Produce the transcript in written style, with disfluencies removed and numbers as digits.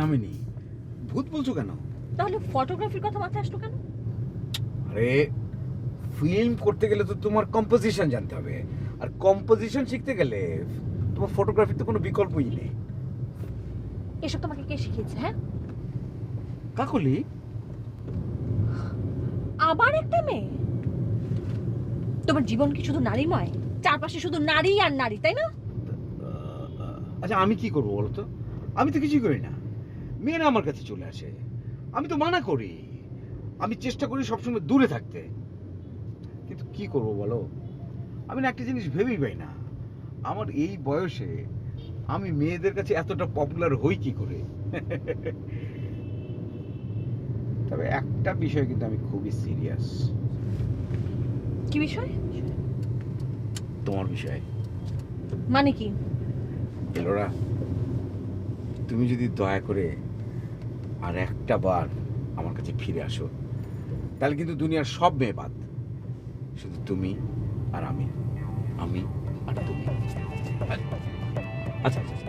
নামেনি। ভূত বলছো কেন? তাহলে ফটোগ্রাফির কথা মাথায় আসলো কেন? আরে ফিল্ম করতে গেলে তো তোমার কম্পোজিশন জানতে হবে, আর কম্পোজিশন শিখতে গেলে তোমার ফটোগ্রাফির তো কোনো বিকল্পই নেই। এসব তোমাকে কে শিখিয়েছে? হ্যাঁ, কাকলি, আবার একটা মেয়ে? তোমার জীবন কি শুধু নারীময়? চারপাশে শুধু নারী আর নারী, তাই না? আচ্ছা আমি কি করবো বলো তো? আমি তো কিছুই করি না, মেয়েরা আমার কাছে চলে আসে, আমি তো মানা করি, আমি চেষ্টা করি সবসময় দূরে থাকতে, কিন্তু কি করব বলো, আমি না একটা জিনিস ভেবেই পাই না, আমার এই বয়সে আমি মেয়েদের কাছে এতটা পপুলার হই কি করে। তবে একটা বিষয় কিন্তু আমি খুবই সিরিয়াস। কি বিষয়? তোমার বিষয়ে। মানে কি? এলোরা, তুমি যদি দয়া করে আর একটা বার আমার কাছে ফিরে আসো, তাহলে কিন্তু দুনিয়ার সব মেয়ে বাদ, শুধু তুমি আর আমি, আমি আর তুমি। আচ্ছা আচ্ছা